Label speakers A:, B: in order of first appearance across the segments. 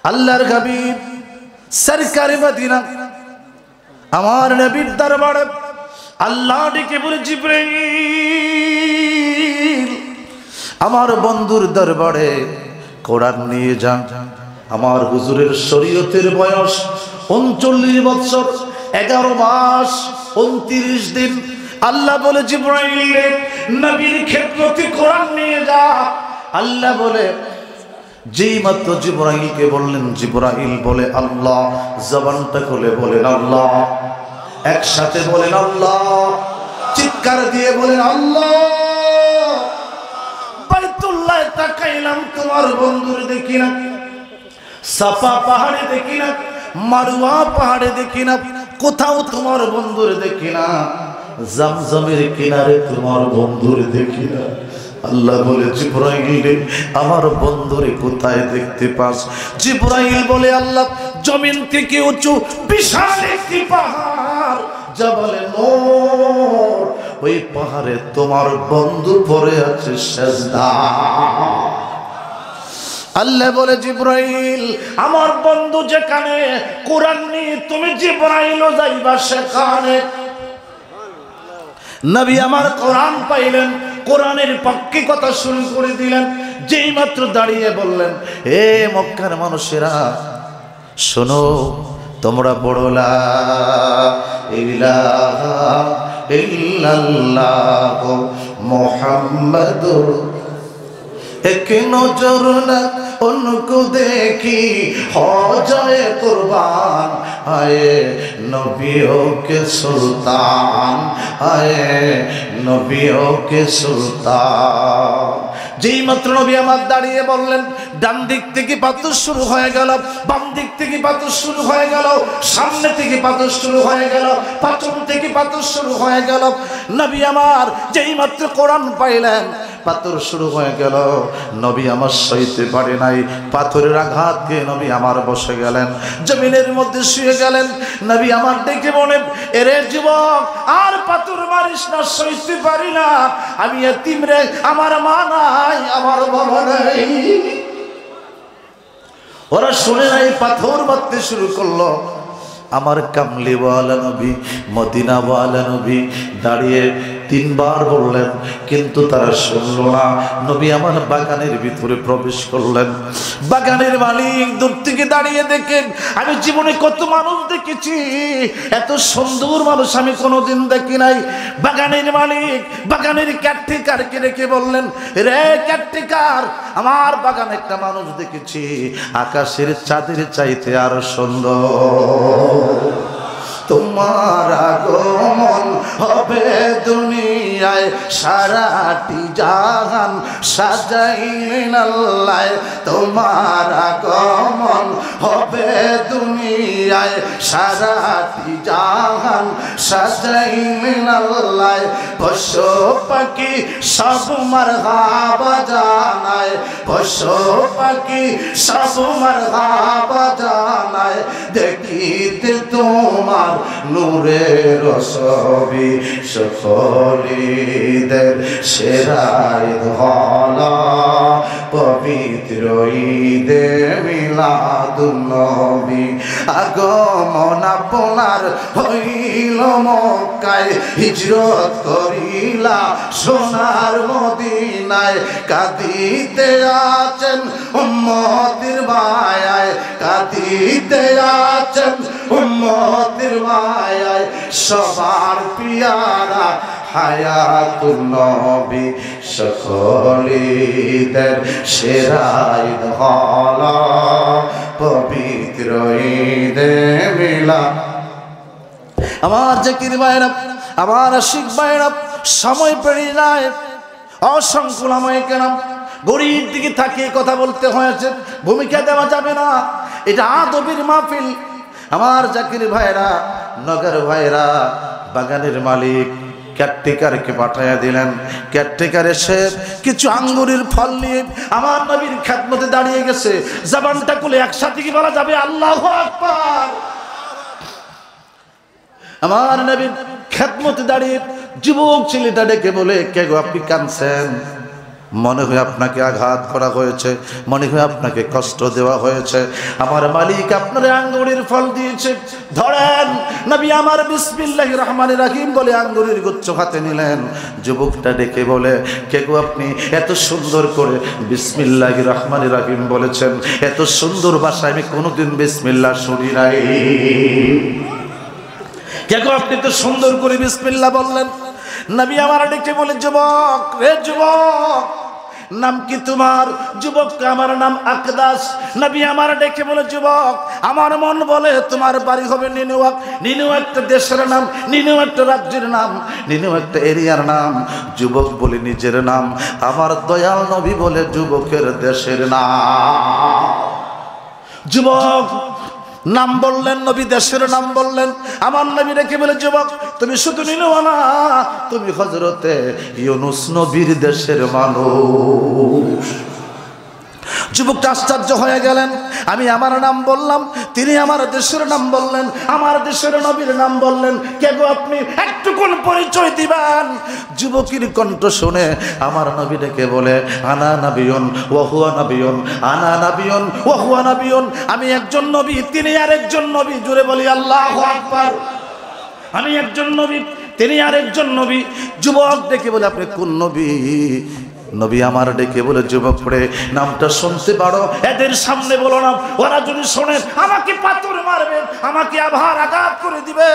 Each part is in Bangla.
A: আল্লাহর হাবিব সরকারে মদিনা আমার নবীর দরবারে আল্লাহ ডেকে বলে, জিবরাইল আমার বন্ধুর দরবারে কোরআন নিয়ে যান। আমার হুজুরের শরীয়তের বয়স 39 বছর 11 মাস 29 দিন। আল্লাহ বলে, জিবরাইল নবীর খেদমতে কোরআন নিয়ে যা। আল্লাহ বলে, যেই মাত্র জিবরাইলকে বললেন, জিবরাইল বলে আল্লাহ, জবানটা খুলে বলেন আল্লাহ, একসাথে বলেন আল্লাহ, চিৎকার দিয়ে বলেন আল্লাহ। বাইতুল্লাহ তাকাইলাম, তোমার বন্ধুর দেখি না, সাফা পাহাড়ে দেখি না, মারওয়া পাহাড়ে দেখি না, কোথাও তোমার বন্ধুর দেখি না, জামজামের কিনারে তোমার বন্ধুর দেখি না। আল্লাহ বলে, জিবরাইল আমার বন্ধুরে কোথায় দেখতে পাস? জিবরাইল বলে, আল্লাহ জমিন থেকে উঁচু বিশাল একটি পাহাড়, জাবালে নূর, ওই পাহাড়ে তোমার বন্ধু পড়ে আছে সেজদা। আল্লাহ বলে, জিবরাইল আমার বন্ধু যেখানে কোরআন নিয়ে তুমি জিবরাইলও যাইবা সেখানে। নবী আমার কোরআন পাইলেন, কোরআনের পক্ষে কথা শুরু করে দিলেন। যেই মাত্র দাঁড়িয়ে বললেন, হে মক্কার মানুষেরা শোনো, তোমরা বড় লা ইলাহা ইল্লাল্লাহ মুহাম্মাদুর, এক নজর না উनको देखी हो जाए कुर्बान, आए नबियों के सुल्तान, आए नबियों के सुल्तान। যেই মাত্র নবী আমার দাঁড়িয়ে বললেন, ডান দিক থেকে পাথর শুরু হয়ে গেল, বাম দিক থেকে পাথর শুরু হয়ে গেল, সামনে থেকে পাথর শুরু হয়ে গেল, পেছন থেকে পাথর শুরু হয়ে গেল। নবী আমার যেই মাত্র কোরআন পাইলেন, পাথর শুরু হয়ে গেল। নবী আমার সইতে পারে নাই, পাথরের আঘাত খেয়ে নবী আমার বসে গেলেন, জমিনের মধ্যে শুয়ে গেলেন। নবী আমার ডেকে বলেন, এরে যুবক, আর পাথর মারিস না, সইতে পারি না, আমি এতিম রে, আমার মা নাই, আমার বাবা নাই। ওরা শুনে নাই, পাথর মারতে শুরু করলো। আমার কামলিওয়ালা নবী, মদিনাওয়ালা নবী দাঁড়িয়ে 3 বার বললেন, কিন্তু তারা শুনল না। নবী আমার বাগানের ভিতরে প্রবেশ করলেন। বাগানের মালিক দূর থেকে দাঁড়িয়ে দেখেন, আমি জীবনে কত মানুষ দেখেছি, এত সুন্দর মানুষ আমি কোনোদিন দেখি নাই। বাগানের মালিক বাগানের ক্যাটটিকারকে রেখে বললেন, রে ক্যাটটিকার, আমার বাগানে একটা মানুষ দেখেছি, আকাশের চাঁদের চাইতে আরো সুন্দর। তোমার আগমন হবে দুনিয়ায়, সারাটি জাহান সাজাইলেন আল্লাহ। তোমার আগমন হবে দুনিয়ায়, সারাটি জাহান সাজাইলেন আল্লাহ। পশু পাখি সব মারহাবা জানায়, পশু পাখি সব মারহাবা জানায়, দেখিতে তোমার নূরের ছবি, সকলেদের সেরাই ধলা, পবিত্র ঈদে মিলাদুন নবী। আগমন আপনার হইল মক্কায়, হিজরত করিলা সোনার মদিনায়, কাঁদিতে আছেন উম্মতের মায়ায়, কাঁদিতে আছেন উম্মতের মায়ায়, সবার পিয়ারা হায়াতুন নবী, সকলেদের সেরাই ধলা, পবিত্র ঈদে মিলাদ। আমার জাকির ভাইরা, আমার আশিক ভাইরা, সময় পেরিয়ে যায়, অসংখ্য নামে কেন গরিব দিকে তাকিয়ে কথা বলতে হয়েছে, ভূমিকা দেওয়া যাবে না, এটা আদবের মাহফিল। আমার জাকির ভাইরা, নগর ভাইরা, বাগানের মালিক ক্যাটটিকারকে পাঠাইয়া দিলেন। ক্যাটটিকার এসে কিছু আঙ্গুরের ফল নিয়ে আমার নবীর খেদমতে দাঁড়িয়ে গেছে। জবানটা খুলে একসাথে কি বলা যাবে? আল্লাহু আকবার। আমার নবীর খেদমতে দাঁড়িয়ে যুবক ছেলেটা ডেকে বলে, কে গো আপনি কাঁদছেন? মনে হয় আপনাকে আঘাত করা হয়েছে, মনে হয় আপনাকে কষ্ট দেওয়া হয়েছে, আমার মালিক আপনার আঙ্গুরের ফল দিয়েছে, ধরেন। নবী আমার বিসমিল্লাহির রহমানির রহিম বলে আঙ্গুরের গুচ্ছ হাতে নিলেন। যুবকটা ডেকে বলে, কে গো আপনি এত সুন্দর করে বিসমিল্লাহির রহমানির রহিম বলেছেন, এত সুন্দর ভাষায় আমি কোনোদিন বিসমিল্লাহ শুনি নাই। কে গো আপনি তো সুন্দর করে বিসমিল্লাহ বললেন। নবী আমার ডেকে বলে, যুবক রে যুবক, নাম কি তোমার? যুবক, আমার নাম আকদাস। নবী আমার ডেকে বলে, যুবক আমার মন বলে তোমার বাড়ি হবে নিনুয়াক। নিনুয়া একটা দেশের নাম, নিনুয়া একটা রাজ্যের নাম, নিনুয়া একটা এরিয়ার নাম। যুবক বলে নিজের নাম, আমার দয়াল নবী বলে যুবকের দেশের নাম। যুবক নাম বললেন, নবী দেশের নাম বললেন। আমার নবী রেখে বলে, যুবক তুমি শুধু নিনুয়া না, তুমি হযরতে ইউনূস নবীর দেশের মানুষ। যুবকটা আশ্চর্য হয়ে গেলেন। আমি আমার নাম বললাম, তিনি আমার দেশের নাম বললেন, আমার দেশের নবীর নাম বললেন। কে গো আপনি? একটুকুন পরিচয় দিবেন। যুবকের কণ্ঠ শুনে আমার নবী ডেকে বলে, আনা নাবিয়ুন ওয়া হুয়া নাবিয়ুন, আনা নাবিয়ুন ওয়া হুয়া নাবিয়ুন। আমি একজন নবী, তিনি আরেকজন নবী। জোরে বলি আল্লাহু আকবার। আমি একজন নবী, তিনি আরেকজন নবী। যুবক ডেকে বলে, আপনি কোন নবী? নবী আমার ডেকে বলে, যুবক পড়ে নামটা শুনতে পারো, এদের সামনে বলো না, ওরা যদি শোনে আমাকে পাথর মারবে, আমাকে আবার আঘাত করে দিবে।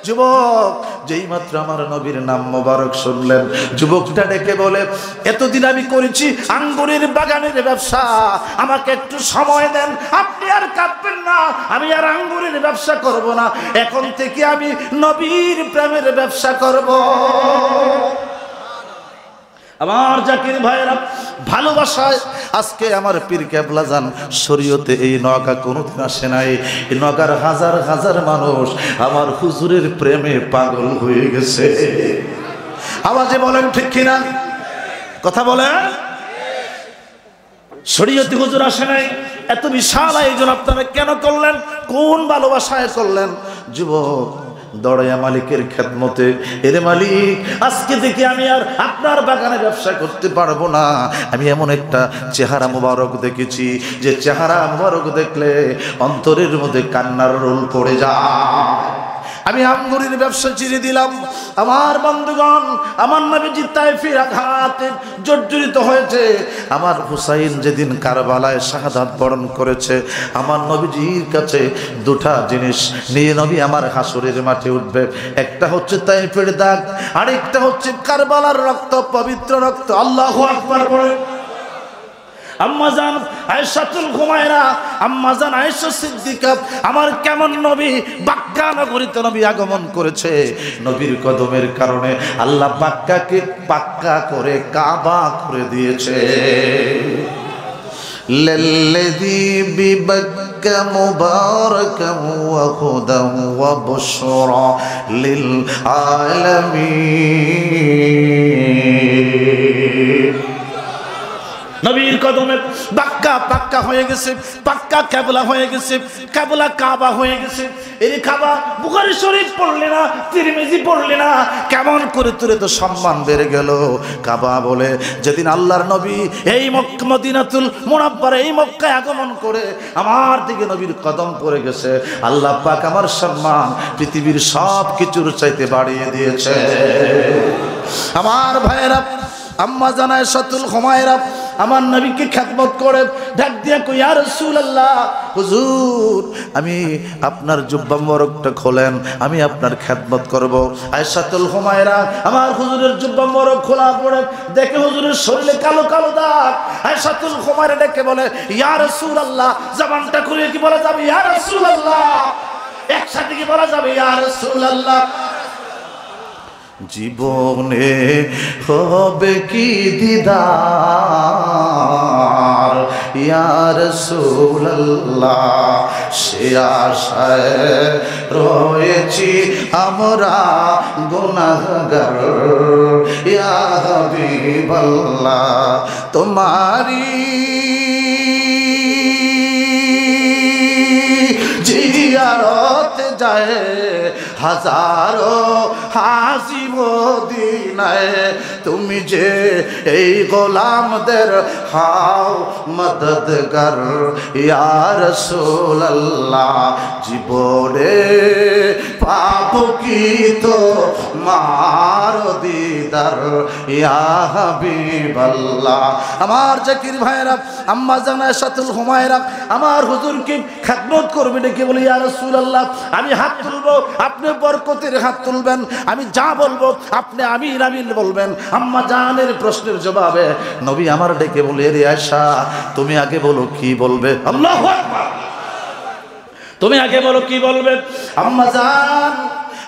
A: যুবক যেই মাত্র আমার নবীর নাম মোবারক শুনলেন, যুবকটা ডেকে বলে, এতদিন আমি করেছি আঙ্গুরের বাগানের ব্যবসা, আমাকে একটু সময় দেন, আপনি আর কাঁদবেন না, আমি আর আঙ্গুরের ব্যবসা করব না, এখন থেকে আমি নবীর প্রেমের ব্যবসা করব। আমার জাকির ভাইরা, ভালোবাসায় আজকে আমার পীর কেবলা জান শরীয়তে এই নওগাঁ কোনোদিন আসে নাই। এই নওগাঁর হাজার হাজার মানুষ আমার হুজুরের প্রেমে পাগল হয়ে গেছে। আওয়াজে বলেন ঠিক কিনা? কথা বলেন। শরীয়তে হুজুর আসে নাই, এত বিশাল আয়োজন আপনারা কেন করলেন? কোন ভালোবাসায় করলেন? যুবক দড়াইয়া মালিকের খেদমতে, এরে মালিক আজকে থেকে আমি আর আপনার বাগানে ব্যবসা করতে পারবো না। আমি এমন একটা চেহারা মুবারক দেখেছি, যে চেহারা মুবারক দেখলে অন্তরের মধ্যে কান্নার রোল পড়ে যায়। আমি আঙ্গুরের ব্যবসা ছেড়ে দিলাম। আমার বন্ধুগণ, আমার নবীজি তায়েফের আঘাতে জর্জরিত হয়েছে। আমার হুসাইন যেদিন কারবালায় শাহাদাত বরণ করেছে, আমার নবীজির কাছে দুটা জিনিস নিয়ে নবী আমার হাসরের মাঠে উঠবে। একটা হচ্ছে তায়েফের দাগ, আরেকটা হচ্ছে কারবালার রক্ত, পবিত্র রক্ত। আল্লাহু আকবার বলে। আম্মাজান আয়েশাতুল হুমায়রা, আম্মাজান আয়েশা সিদ্দিকা, আমার কেমন নবী বাক্কা নগরীতে নবী আগমন করেছে। নবীর কদমের কারণে আল্লাহ বাক্কাকে পাক্কা করে কাবা করে দিয়েছে। লাল্লাযী বিবাক্কা মুবারাকান ওয়া হুদান ওয়া বুশরা লিল আলামিন। নবীর কদমে বাক্কা পাক্কা হয়ে গেছে, পাক্কা কাবলা হয়ে গেছে, কাবলা কাবা হয়ে গেছে। এই কাবা বুখারী শরীফ পড়লে না, তিরমিজি পড়লে না, কেমন করে তোরে তো সম্মান বেড়ে গেল। কাবা বলে যেদিন আল্লাহর নবী এই মক্কা মদিনাতুল মুনাওয়ারা এই মক্কায় আগমন করে আমার দিকে নবীর কদম পড়ে গেছে, আল্লাহ পাক আমার সম্মান পৃথিবীর সব কিছুর চাইতে বাড়িয়ে দিয়েছে। আমার ভাইয়েরা, আম্মা জানায় আয়েশাতুল হুমায়রা আমার নবীকে খেদমত করে ডাক দিয়া কই, ইয়া রাসূলুল্লাহ, হুজুর আমি আপনার জুব্বা মোবারকটা খোলেন, আমি আপনার খেদমত করব। আয়েশাতুল হুমায়রা আমার হুজুরের জুব্বা মোবারক খোলা পড়ে দেখে হুজুরের শরীরে কালো কালো দাগ। আয়েশাতুল হুমায়রা ডেকে বলে, ইয়া রাসূলুল্লাহ, জবানটা খুলে কি বলা যাবে ইয়া রাসূলুল্লাহ? একসাথে কি বলা যাবে ইয়া রাসূলুল্লাহ? জীবনে হবে কি দিদার ইয়া রাসূলুল্লাহ, সে আশায় রয়েছি আমরা গুনাহগার ইয়া হাবিবাল্লাহ। তোমারি জিয়ারত যায় হাজারো হাসি মদিনায় তুমি যে এই গোলামদের হাও মদদগার ইয়া রাসূলুল্লাহ জীবনে পাপ কি তো মার দিদার ইয়া হাবিবাল্লাহ। আমার জাকির ভাইরা আম্মা জান আয়েশাতুল হুমায়রা আমার হুজুরকে খেদমত করবে ডেকে বলে ইয়া রাসূলুল্লাহ আমি হাত তুলবো আপনি বরকতের হাত তুলবেন, আমি যা বলবো আপনি আমিন আমিন বলবেন। আম্মা জানের প্রশ্নের জবাবে নবী আমার ডেকে বলে রে আয়েশা তুমি আগে বলো কি বলবে। আল্লাহু আকবার। তুমি আগে বলো কি বলবে। আম্মা জান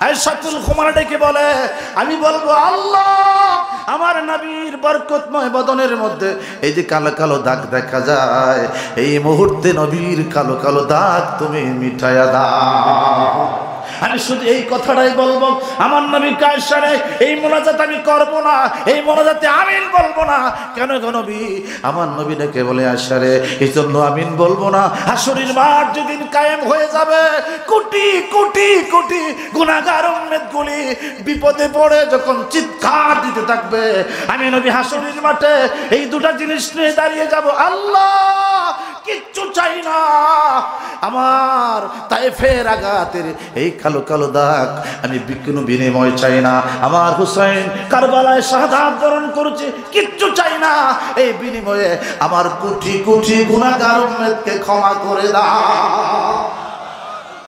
A: আয়েশাতুল হুমায়রা ডেকে বলে আমি বলবো আল্লাহ আমার নবীর বরকতময় বদনের মধ্যে এই যে কালো কালো দাগ দেখা যায় এই মুহূর্তে নবীর কালো কালো দাগ তুমি মিটাইয়া দাও। আমি শুধু এই কথাটাই বলবো আমার নবী কায়সারে এই মোনাজাত আমি করব না, এই মোনাজাতে আমিন বলবো না। কেন গো নবী আমার নবী ডেকে বলে আশারে এই জন্য আমিন বলবো না হাসরের মাঠ যেদিন কায়েম হয়ে যাবে কোটি কোটি কোটি গুনাহগার উম্মতগুলি বিপদে পড়ে যখন চিৎকার দিতে থাকবে আমি নবী হাসরের মাঠে এই দুটা জিনিস নিয়ে দাঁড়িয়ে যাব আল্লাহ কিচ্ছু চাই না। আমার তায়েফের আঘাতের এই কালো কালো দাগ আমি কোনো বিনিময় চাই না। আমার হুসাইন কারবালায় শাহাদাত বরণ করেছে কিচ্ছু চাই না, এই বিনিময়ে আমার কোটি কোটি গুনাহগার উম্মতকে ক্ষমা করে দাও।